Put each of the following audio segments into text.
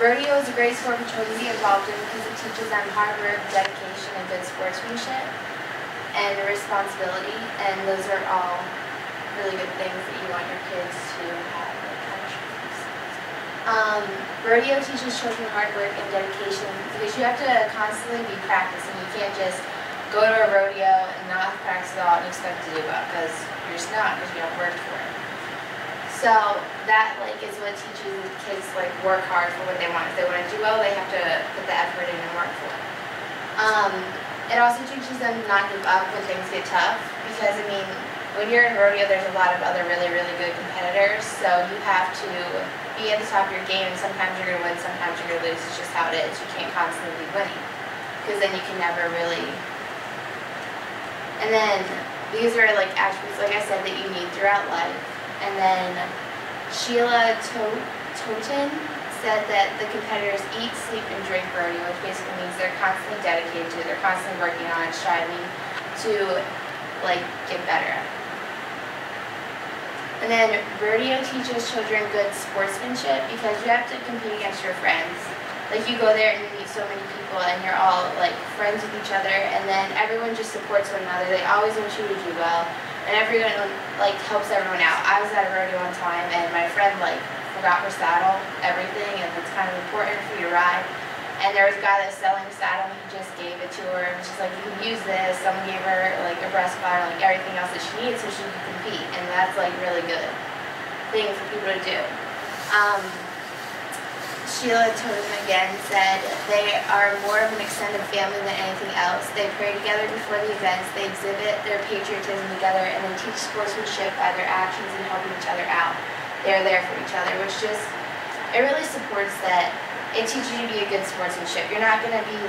Rodeo is a great sport for children to be involved in because it teaches them hard work, dedication, and good sportsmanship, and responsibility, and those are all really good things that you want your kids to have. Rodeo teaches children hard work and dedication because you have to constantly be practicing. You can't just go to a rodeo and not practice at all and expect to do well, because you're just not, because you don't work for it. So that is what teaches kids work hard for what they want. If they want to do well, they have to put the effort in and work for it. It also teaches them to not give up when things get tough, because when you're in rodeo, there's a lot of other really, really good competitors, so you have to be at the top of your game. Sometimes you're going to win, sometimes you're going to lose. It's just how it is. You can't constantly be winning, because then you can never really. And then these are attributes, like I said, that you need throughout life. And then Sheila Toten said that the competitors eat, sleep, and drink rodeo, which basically means they're constantly dedicated to it. They're constantly working on it, striving to get better at it. And then rodeo teaches children good sportsmanship because you have to compete against your friends. You go there and you meet so many people and you're all friends with each other, and then everyone just supports one another. They always want you to do well, and everyone helps everyone out. I was at a rodeo one time and my friend forgot her saddle, everything, and it's kind of important for you to ride. And there was a guy that was selling a saddle and he just gave it to her and was just you can use this. Someone gave her a breast collar, everything else that she needs so she can compete, and that's really good thing for people to do. Sheila Totem again said they are more of an extended family than anything else. They pray together before the events, they exhibit their patriotism together, and they teach sportsmanship by their actions and helping each other out. They're there for each other, which it really supports that. It teaches you to be a good sportsmanship. You're not going to be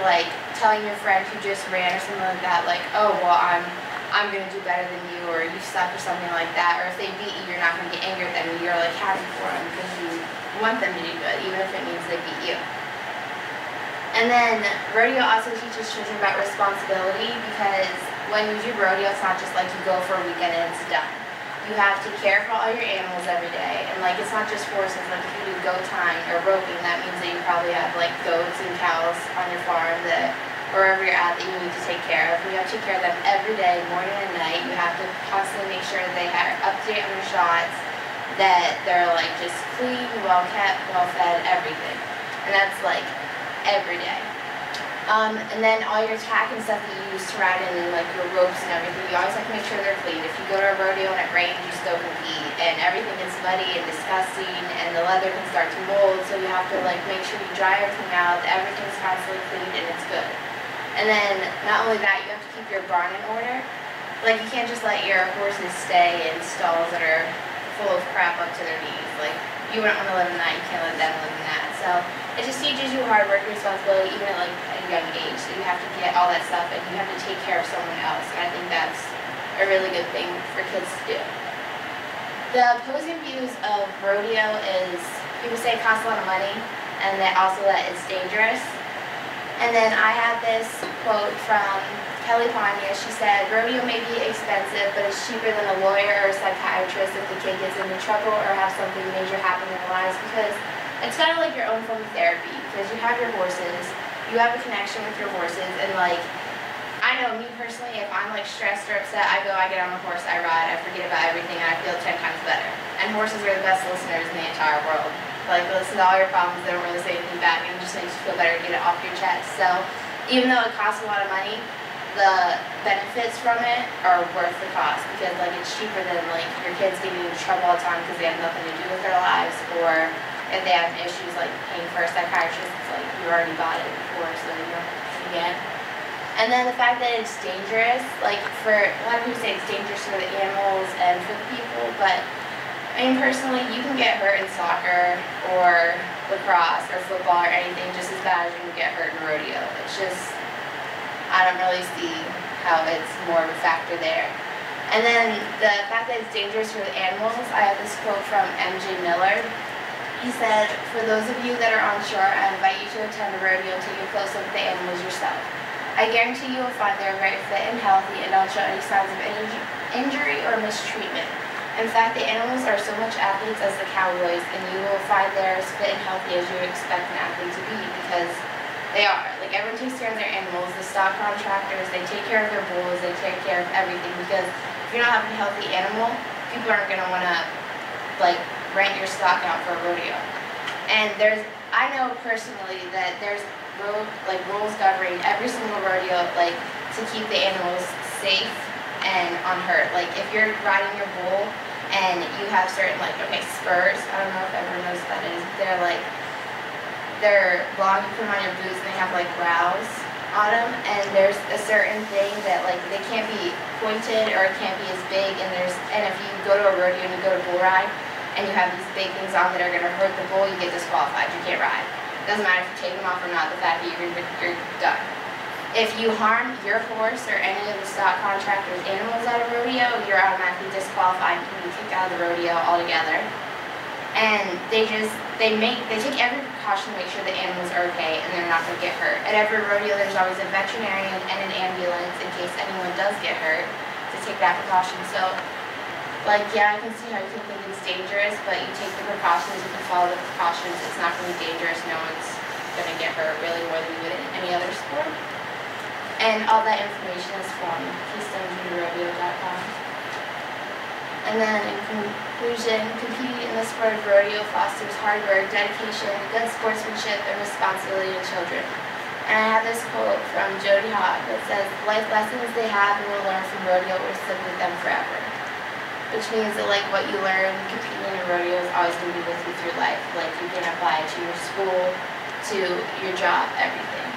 telling your friend who just ran or something like that, oh, well, I'm going to do better than you, or you suck, or something like that. Or if they beat you, you're not going to get angry at them. You're happy for them because you want them to do good, even if it means they beat you. And then rodeo also teaches children about responsibility, because when you do rodeo, it's not just you go for a weekend and it's done. You have to care for all your animals every day, and it's not just horses. If you do goat tying or roping, that means that you probably have goats and cows on your farm that wherever you're at that you need to take care of. You have to take care of them every day, morning and night. You have to constantly make sure that they are up to date on your shots, that they're just clean, well kept, well fed, everything. And that's every day. And then all your tack and stuff that you use to ride in, your ropes and everything, you always have to make sure they're clean. If you go to a rodeo and it rains, you still compete, and everything is muddy and disgusting, and the leather can start to mold, so you have to make sure you dry everything out, that everything's constantly cleaned and it's good. And then, not only that, you have to keep your barn in order. You can't just let your horses stay in stalls that are full of crap up to their knees. You wouldn't want to live in that, you can't let them live in that. So it just teaches you hard work and responsibility, even at a young age. So you have to get all that stuff, and you have to take care of someone else. And I think that's a really good thing for kids to do. The opposing views of rodeo is people say it costs a lot of money, and that it's dangerous. And then I had this quote from Kelly Panya. She said, rodeo may be expensive, but it's cheaper than a lawyer or a psychiatrist if the kid gets into trouble or have something major happen in their lives, because it's kind of your own form of therapy, because you have your horses, you have a connection with your horses, and I know me personally, if I'm stressed or upset, I get on a horse, I ride, I forget about everything, and I feel 10 times better. And horses are the best listeners in the entire world. They listen to all your problems, they don't really say anything back, and it just makes you feel better to get it off your chest. So even though it costs a lot of money, the benefits from it are worth the cost, because it's cheaper than your kids getting into trouble all the time because they have nothing to do with their lives, or if they have issues paying for a psychiatrist, it's you already bought it before, so you don't again. And then the fact that it's dangerous, for a lot of people say it's dangerous for the animals and for the people, but personally, you can get hurt in soccer or lacrosse or football or anything just as bad as you can get hurt in rodeo. It's just, I don't really see how it's more of a factor there. And then the fact that it's dangerous for the animals, I have this quote from M.J. Miller. He said, "For those of you that are unsure, I invite you to attend a rodeo and take a close look at the animals yourself. I guarantee you will find they are very fit and healthy and don't show any signs of any injury or mistreatment. In fact, the animals are so much athletes as the cowboys, and you will find they're as fit and healthy as you would expect an athlete to be, because they are. Like, everyone takes care of their animals. The stock contractors, they take care of their bulls, they take care of everything, because if you're not having a healthy animal, people aren't going to want to, like, rent your stock out for a rodeo. And I know personally that there's rules governing every single rodeo, like, to keep the animals safe and unhurt. Like, if you're riding your bull and you have certain, like, spurs, I don't know if everyone knows what that is. They're long, you put them on your boots, and they have, like, brows on them, and there's a certain thing that, like, they can't be pointed or it can't be as big, and if you go to a rodeo and you go to bull ride, and you have these big things on that are going to hurt the bull, you get disqualified. You can't ride. It doesn't matter if you take them off or not, the fact that you're done. If you harm your horse or any of the stock contractors' animals at a rodeo, you're automatically disqualified. You can be kicked out of the rodeo altogether. And they take every precaution to make sure the animals are okay and they're not going to get hurt. At every rodeo, there's always a veterinarian and an ambulance in case anyone does get hurt to take that precaution. So, like, yeah, I can see how you can think it's dangerous, but you take the precautions, you can follow the precautions, it's not going to be dangerous, no one's going to get hurt really more than you would in any other sport. And all that information is from KeystoneJuniorRodeo.com. And then in conclusion, competing in the sport of rodeo fosters hard work, dedication, good sportsmanship, and responsibility to children. And I have this quote from Hock that says, "Life lessons they have and will learn from rodeo will stick with them forever." Which means that, like, what you learn competing in a rodeo is always going to be with you through life. Like, you can apply it to your school, to your job, everything.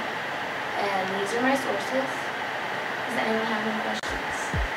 And these are my sources. Does anyone have any questions?